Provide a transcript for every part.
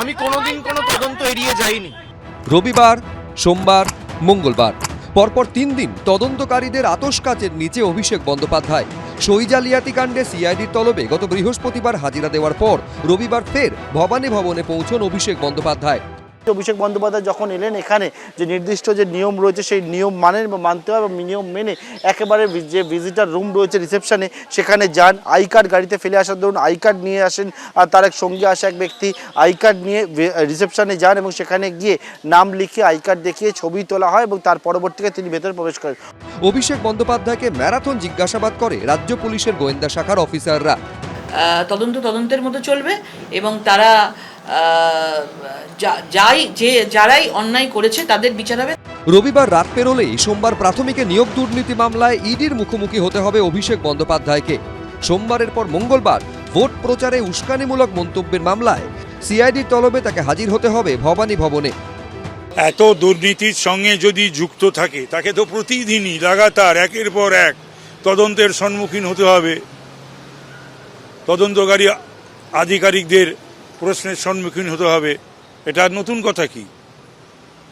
আমি কোনোদিন কোনো তদন্ত এড়িয়ে যাইনি। রবিবার, সোমবার, মঙ্গলবার পরপর 3 দিন তদন্তকারীদের আতশকাচের নিচে অভিষেক বন্দ্যোপাধ্যায়। সই জালিয়াতি কাণ্ডে সিআইডির তলবে গত বৃহস্পতিবার হাজিরা দেওয়ার পর রবিবার ফের ভবানী ভবনে পৌঁছন অভিষেক বন্দ্যোপাধ্যায়। অভিষেক বন্দ্যোপাধ্যায় যখন এলেন এখানে যে নির্দিষ্ট যে নিয়ম রয়েছে সেই নিয়ম মানতে হবে, নিয়ম মেনে একেবারে যে ভিজিটার রুম রয়েছে রিসেপশনে সেখানে যান। আই কার্ড গাড়িতে ফেলে আসার ধরুন আই কার্ড নিয়ে আসেন, আর তার এক সঙ্গে আসা এক ব্যক্তি আই কার্ড নিয়ে রিসেপশনে যান এবং সেখানে গিয়ে নাম লিখে আই কার্ড দেখিয়ে ছবি তোলা হয় এবং তার পরবর্তীতে তিনি ভেতরে প্রবেশ করেন। অভিষেক বন্দ্যোপাধ্যায়কে ম্যারাথন জিজ্ঞাসাবাদ করে রাজ্য পুলিশের গোয়েন্দা শাখার অফিসাররা। তদন্তের মতো চলবে এবং তারা যারাই অন্যায় করেছে তাদের বিচার হবে। রবিবার রাত পেরোলেই সোমবার প্রাথমিকে নিয়োগ দুর্নীতি মামলায় ইডির মুখোমুখি হতে হবে অভিষেক বন্দ্যোপাধ্যায়কে। সোমবারের পর মঙ্গলবার ভোট প্রচারে উস্কানিমূলক মন্তব্যের মামলায় সিআইডির তলবে তাকে হাজির হতে হবে ভবানী ভবনে। এত দুর্নীতির সঙ্গে যদি যুক্ত থাকে তাকে তো প্রতিদিনই লাগাতার একের পর এক তদন্তের সম্মুখীন হতে হবে, তদন্তকারী আধিকারিকদের প্রশ্নের সম্মুখীন হতে হবে। এটা নতুন কথা কি?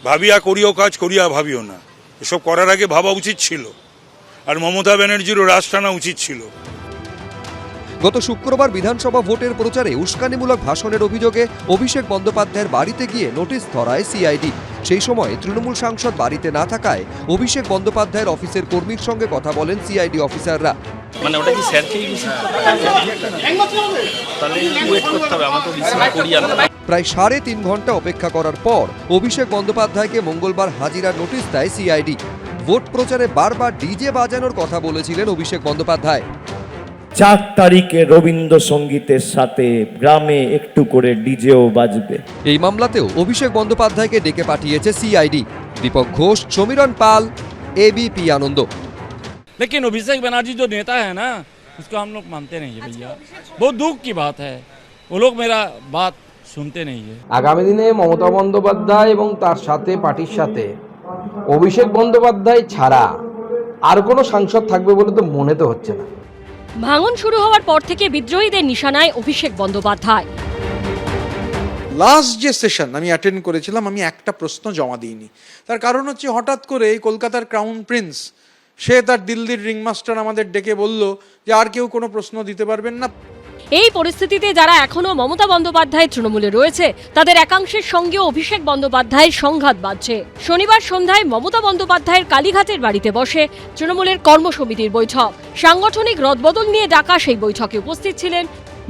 ভাবিয়া করিও কাজ, করিয়া ভাবিও না, এসব করার আগে ভাবা উচিত ছিল। আর মমতা ব্যানার্জিরও রাশ টানা উচিত ছিল। গত শুক্রবার বিধানসভা ভোটের প্রচারে উস্কানিমূলক ভাষণের অভিযোগে অভিষেক বন্দ্যোপাধ্যায়ের বাড়িতে গিয়ে নোটিশ ধরায় সিআইডি। সেই সময় তৃণমূল সাংসদ বাড়িতে না থাকায় অভিষেক বন্দ্যোপাধ্যায়ের অফিসের কর্মীর সঙ্গে কথা বলেন সিআইডি অফিসাররা। মানে ওটা কি স্যারকেই তাহলে ওয়েট করতে হবে, আমার তো রিসিভ করি আর প্রায় 3.5 ঘন্টা অপেক্ষা করার পর অভিষেক বন্দ্যোপাধ্যায়কে মঙ্গলবার হাজিরার নোটিশ দেয় সিআইডি। ভোট প্রচারে বারবার ডিজে বাজানোর কথা বলেছিলেন অভিষেক বন্দ্যোপাধ্যায়। 4 তারিখে রবীন্দ্রসঙ্গীতের সাথে গ্রামে একটু করে ডিজেও বাজবে। এই মামলাতেও অভিষেক বন্দ্যোপাধ্যায়কে ডেকে পাঠিয়েছে সিআইডি। দীপক ঘোষ, সমীরণ পাল, एबीपी आनंद। लेकिन अभिषेक बनर्जी जो नेता है ना, उसको हम लोग मानते नहीं है भैया, बहुत दुख की बात है, वो लोग मेरा बात শুনতে নেই। আগামী দিনে মমতা বন্দ্যোপাধ্যায় এবং তার সাথে পার্টির সাথে অভিষেক বন্দ্যোপাধ্যায় ছাড়া আর কোনো সাংসদ থাকবে বলে তো মনে তো হচ্ছে না। ভাঙন শুরু হওয়ার পর থেকে বিদ্রোহীদের নিশানায় অভিষেক বন্দ্যোপাধ্যায়। লাস্ট যে সেশন আমি অ্যাটেন্ড করেছিলাম, আমি একটা প্রশ্ন জমা দিইনি। তার কারণ হচ্ছে হঠাৎ করে কলকাতার ক্রাউন প্রিন্স সে তার দিল্লির রিংমাস্টার আমাদের ডেকে বলল যে আর কেউ কোনো প্রশ্ন দিতে পারবেন না। এই পরিস্থিতিতে যারা এখনো মমতা বন্দ্যোপাধ্যায় তৃণমূলে রয়েছে তাদের একাংশের সঙ্গে অভিষেক বন্দ্যোপাধ্যায়ের সংঘাত বাজছে। শনিবার সন্ধ্যায় মমতা বন্দ্যোপাধ্যায়ের কালীঘাটের বাড়িতে বসে তৃণমূলের কর্মসমিতির বৈঠক। সাংগঠনিক রদবদল নিয়ে ডাকা সেই বৈঠকে উপস্থিত ছিলেন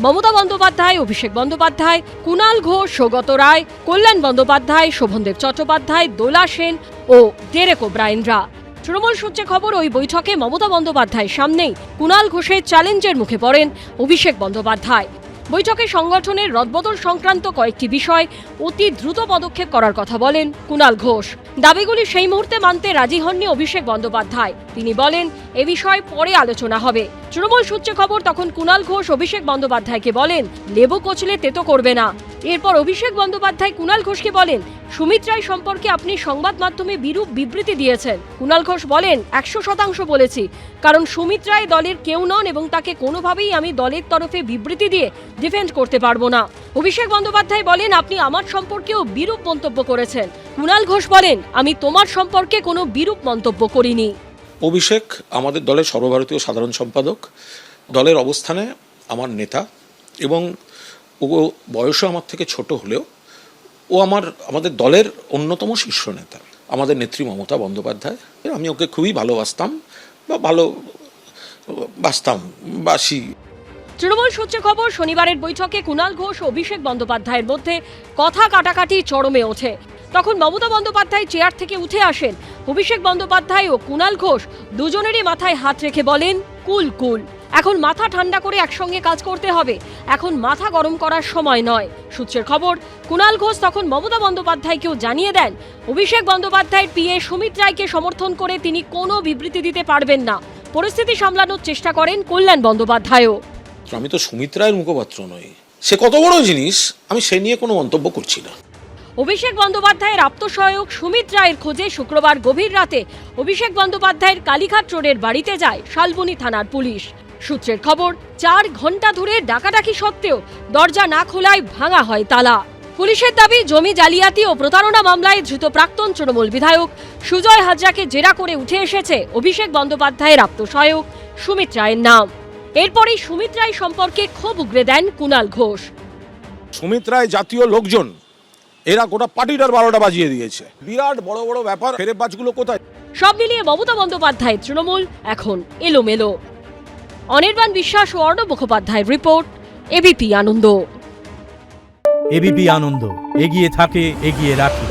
মমতা বন্দ্যোপাধ্যায়, অভিষেক বন্দ্যোপাধ্যায়, কুণাল ঘোষ, সৌগত রায়, কল্যাণ বন্দ্যোপাধ্যায়, শোভনদেব চট্টোপাধ্যায়, দোলা সেন ও ডেরেক ওব্রায়েনরা। তৃণমূল সূত্রে খবর, ওই বৈঠকে মমতা বন্দ্যোপাধ্যায়ের সামনেই কুণাল ঘোষের চ্যালেঞ্জের মুখে পড়েন অভিষেক বন্দ্যোপাধ্যায়। বৈঠকে সংগঠনের রদবদল সংক্রান্ত কয়েকটি বিষয় অতি দ্রুত পদক্ষেপ করার কথা বলেন কুণাল ঘোষ। দাবিগুলি সেই মুহূর্তে মানতে রাজি হননি অভিষেক বন্দ্যোপাধ্যায়। তিনি বলেন এ বিষয়ে পরে আলোচনা হবে। তৃণমূল সূত্রে খবর, তখন কুণাল ঘোষ অভিষেক বন্দ্যোপাধ্যায়কে বলেন লেবু কচলে তেতো করবে না। এরপর অভিষেক বন্দ্যোপাধ্যায় কুণাল ঘোষকে বলেন সুমিত রায় সম্পর্কে আপনি সংবাদ মাধ্যমে বিরূপ বিবৃতি দিয়েছেন। কুণাল ঘোষ বলেন 100% বলেছি, কারণ সুমিত রায় দলের কেউ নন এবং তাকে কোনোভাবেই আমি দলের তরফে বিবৃতি দিয়ে ডিফেন্ড করতে পারবো না। অভিষেক বন্দ্যোপাধ্যায় বলেন আপনি আমার সম্পর্কেও বিরূপ মন্তব্য করেছেন। কুণাল ঘোষ বলেন আমি তোমার সম্পর্কে কোনো বিরূপ মন্তব্য করিনি। অভিষেক আমাদের দলের সর্বভারতীয় সাধারণ সম্পাদক, দলের অবস্থানে আমার নেতা এবং ও বয়সও আমার থেকে ছোট হলেও ও আমাদের দলের অন্যতম শীর্ষ নেতা, আমাদের নেত্রী মমতা বন্দ্যোপাধ্যায়। আমি ওকে খুবই ভালোবাসতাম বা বাসি। তৃণমূল সূত্রে খবর, শনিবারের বৈঠকে কুণাল ঘোষ ও অভিষেক বন্দ্যোপাধ্যায়ের মধ্যে কথা কাটাকাটি চরমে ওঠে। তখন মমতা বন্দ্যোপাধ্যায় চেয়ার থেকে উঠে আসেন। অভিষেক বন্দ্যোপাধ্যায় ও কুণাল ঘোষ দুজনেরই মাথায় হাত রেখে বলেন কুল কুল, এখন মাথা ঠান্ডা করে একসঙ্গে কাজ করতে হবে, এখন মাথা গরম করার সময় নয়। সূত্রের খবর, কুণাল ঘোষ তখন মমতা বন্দ্যোপাধ্যায়কেও জানিয়ে দেন অভিষেক বন্দ্যোপাধ্যায়ের পিএ সুমিত রায়কে সমর্থন করে তিনি কোনো বিবৃতি দিতে পারবেন না। পরিস্থিতি সামলানোর চেষ্টা করেন কল্যাণ বন্দ্যোপাধ্যায়ও। আমি তো সুমিত রায়ের মুখপাত্র নই, সে কত বড় জিনিস আমি সে নিয়ে কোনো মন্তব্য করছি না। অভিষেক বন্দ্যোপাধ্যায়ের আপ্তসহায়ক সুমিত রায়ের খোঁজে শুক্রবার গভীর রাতে অভিষেক বন্দ্যোপাধ্যায়ের কালীঘাট রোডের বাড়িতে যায় শালবনী থানার পুলিশ। সূত্রের খবর, 4 ঘন্টা ধরে ডাকাডাকি সত্ত্বেও দরজা না খোলায় ভাঙা হয় তালা। পুলিশের দাবি, জমি জালিয়াতি ও প্রতারণা মামলায় ধৃত প্রাক্তন তৃণমূল বিধায়ক সুজয় হাজরাকে জেরা করে উঠে এসেছে অভিষেক বন্দ্যোপাধ্যায়ের আপ্তসহায়ক সুমিত রায়ের নাম। এরপরেই সুমিত রায় সম্পর্কে ক্ষোভ উগরে দেন কুণাল ঘোষ। সুমিত রায় জাতীয় লোকজন, এরা গোটা পার্টিটার 12টা বাজিয়ে দিয়েছে। বিরাট বড় বড় ব্যাপার, ফেরেববাজগুলো কোথায়? সব মিলিয়ে মমতা বন্দ্যোপাধ্যায়ের তৃণমূল এখন এলোমেলো। অনির্বাণ বিশ্বাস ও অর্ণব মুখোপাধ্যায়ের রিপোর্ট, এবিপি আনন্দ। এবিপি আনন্দ, এগিয়ে থাকে, এগিয়ে রাখে।